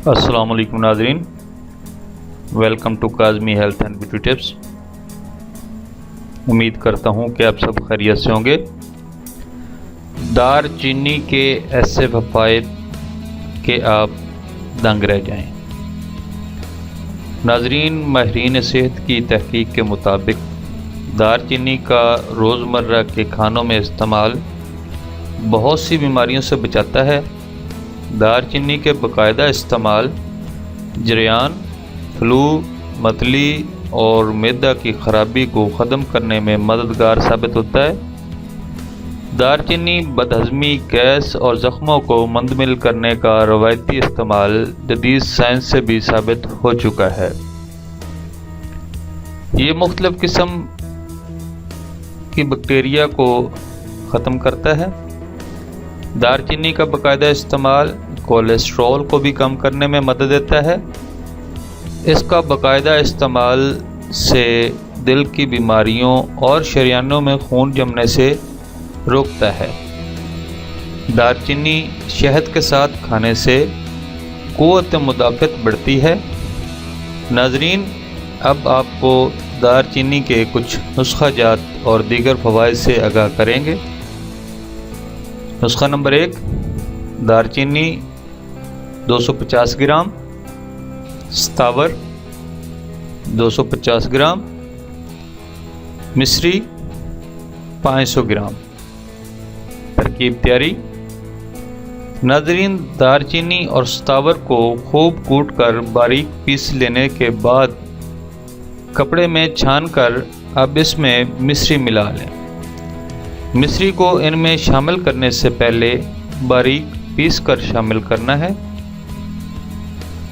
अस्सलाम वालेकुम नाज़रीन, welcome to Kazmi health and beauty tips. उम्मीद करता हूँ कि आप सब खैरियत से होंगे। दार चीनी के ऐसे फ़वाइद कि आप दंग रह जाएं। नाज़रीन, माहिरीन सेहत की तहकीक के मुताबिक दार चीनी का रोज़मर्रा के खानों में इस्तेमाल बहुत सी बीमारियों से बचाता है। दार चीनी के बाकायदा इस्तेमाल जरियान, फ्लू, मतली और मैदा की ख़राबी को ख़त्म करने में मददगार साबित होता है। दार चीनी बदहज़मी, गैस और ज़ख्मों को मुंतमिल करने का रवायती इस्तेमाल जदीद साइंस से भी साबित हो चुका है। ये मुख्तलिफ़ किस्म की बैक्टीरिया को ख़त्म करता है। दार चीनी का बाकायदा इस्तेमाल कोलेस्ट्रॉल को भी कम करने में मदद देता है। इसका बाकायदा इस्तेमाल से दिल की बीमारियों और शरियानों में खून जमने से रोकता है। दार चीनी शहद के साथ खाने से क़ुव्वत मुदाफ़त बढ़ती है। नाज़रीन, अब आपको दार चीनी के कुछ नुस्खा जात और दीगर फ़वाइद से आगाह करेंगे। नुस्खा नंबर 1, दार चीनी 250 ग्राम, सतावर 250 ग्राम, मिश्री 500 ग्राम। तरकीब तैयारी। नाज़रीन, दार चीनी और सतावर को खूब कूट कर बारीक पीस लेने के बाद कपड़े में छान कर अब इसमें मिश्री मिला लें। मिश्री को इनमें शामिल करने से पहले बारीक पीस कर शामिल करना है।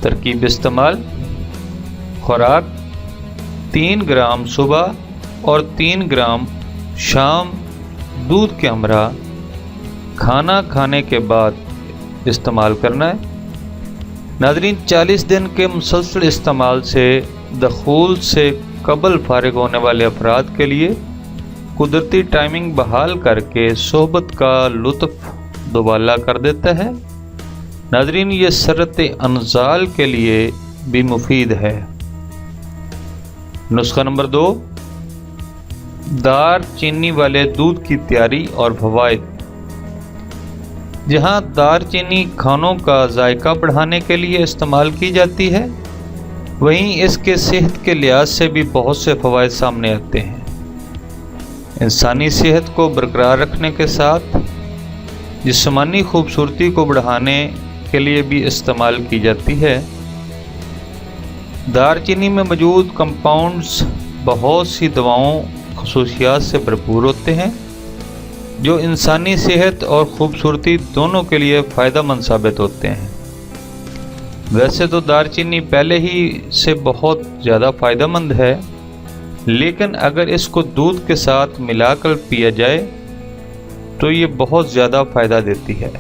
तरकीब इस्तेमाल। खुराक 3 ग्राम सुबह और 3 ग्राम शाम दूध के हमरा खाना खाने के बाद इस्तेमाल करना है। नाज़रीन, 40 दिन के मुसलसल इस्तेमाल से दखूल से कबल फारिग होने वाले अफराद के लिए कुदरती टाइमिंग बहाल करके सोहबत का लुत्फ़ दोबाला कर देता है। नाज़रीन, ये सरत अनजाल के लिए भी मुफीद है। नुस्खा नंबर 2, दार चीनी वाले दूध की तैयारी और फ़वाइद। जहाँ दार चीनी खानों का जायका बढ़ाने के लिए इस्तेमाल की जाती है, वहीं इसके सेहत के लिहाज से भी बहुत से फ़वाइद सामने आते हैं। इंसानी सेहत को बरकरार रखने के साथ जिस्मानी खूबसूरती को बढ़ाने के लिए भी इस्तेमाल की जाती है। दार चीनी में मौजूद कंपाउंड्स बहुत सी दवाओं खसूसियात से भरपूर होते हैं, जो इंसानी सेहत और खूबसूरती दोनों के लिए फ़ायदेमंद साबित होते हैं। वैसे तो दार चीनी पहले ही से बहुत ज़्यादा फ़ायदेमंद है, लेकिन अगर इसको दूध के साथ मिलाकर पिया जाए तो ये बहुत ज़्यादा फ़ायदा देती है।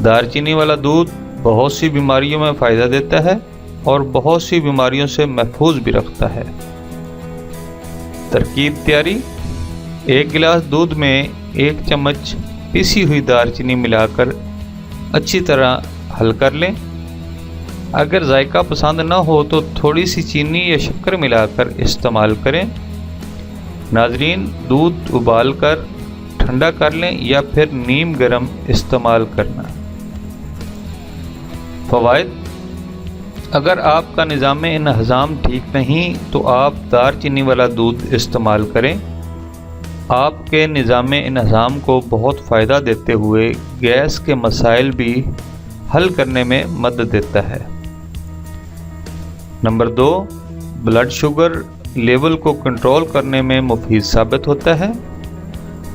दार चीनी वाला दूध बहुत सी बीमारियों में फ़ायदा देता है और बहुत सी बीमारियों से महफूज भी रखता है। तरकीब तैयारी। 1 गिलास दूध में 1 चम्मच पिसी हुई दार चीनी मिलाकर अच्छी तरह हल कर लें। अगर जायका पसंद न हो तो थोड़ी सी चीनी या शक्कर मिलाकर इस्तेमाल करें। नाज़रीन, दूध उबाल कर ठंडा कर लें या फिर नीम गर्म इस्तेमाल करना। फ़वाइद। अगर आपका निज़ाम इंहज़ाम ठीक नहीं तो आप दार चीनी वाला दूध इस्तेमाल करें। आपके निज़ाम इंहज़ाम को बहुत फ़ायदा देते हुए गैस के मसाइल भी हल करने में मदद देता है। नंबर 2, ब्लड शुगर लेवल को कंट्रोल करने में मुफीद साबित होता है।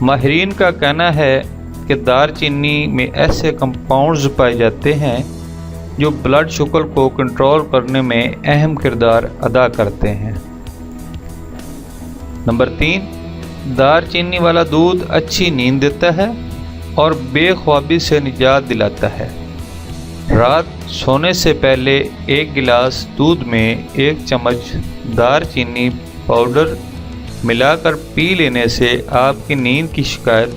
माहिरीन का कहना है कि दार चीनी में ऐसे कंपाउंड्स पाए जाते हैं जो ब्लड शुगर को कंट्रोल करने में अहम किरदार अदा करते हैं। नंबर 3, दार चीनी वाला दूध अच्छी नींद देता है और बेख्वाबी से निजात दिलाता है। रात सोने से पहले 1 गिलास दूध में 1 चम्मच दार चीनी पाउडर मिलाकर पी लेने से आपकी नींद की शिकायत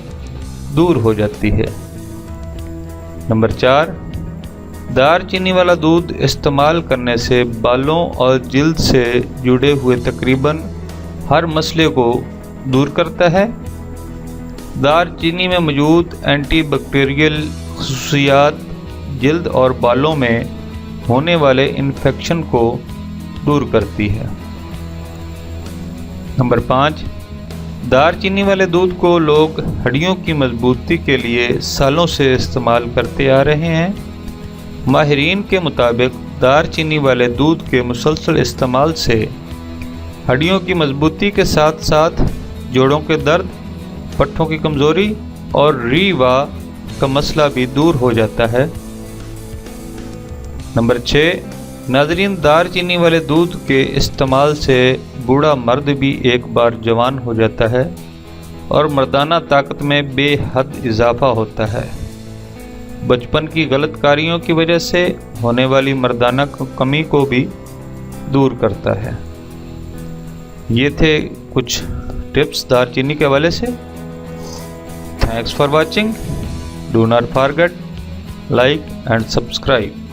दूर हो जाती है। नंबर 4, دار چینی والا دودھ استعمال کرنے سے بالوں اور جلد سے جڑے ہوئے تقریباً ہر مسئلے کو دور کرتا ہے۔ دار چینی میں موجود اینٹی بیکٹیریل خصوصیات جلد اور بالوں میں ہونے والے انفیکشن کو دور کرتی ہے۔ نمبر 5، دار چینی والے دودھ کو لوگ ہڈیوں کی مضبوطی کے لیے سالوں سے استعمال کرتے آ رہے ہیں۔ ماہرین کے مطابق دار چینی والے دودھ کے مسلسل استعمال سے ہڈیوں کی مضبوطی کے ساتھ ساتھ جوڑوں کے درد، پٹھوں کی کمزوری اور ری واہ کا مسئلہ بھی دور ہو جاتا ہے۔ نمبر 6، ناظرین، دار چینی والے دودھ کے استعمال سے بوڑھا مرد بھی ایک بار جوان ہو جاتا ہے اور مردانہ طاقت میں بے حد اضافہ ہوتا ہے۔ بچپن کی غلط کاریوں کی وجہ سے ہونے والی مردانہ کمی کو بھی دور کرتا ہے۔ یہ تھے کچھ ٹپس دار چینی کے حوالے سے۔ Thanks for watching. Do not forget like and subscribe.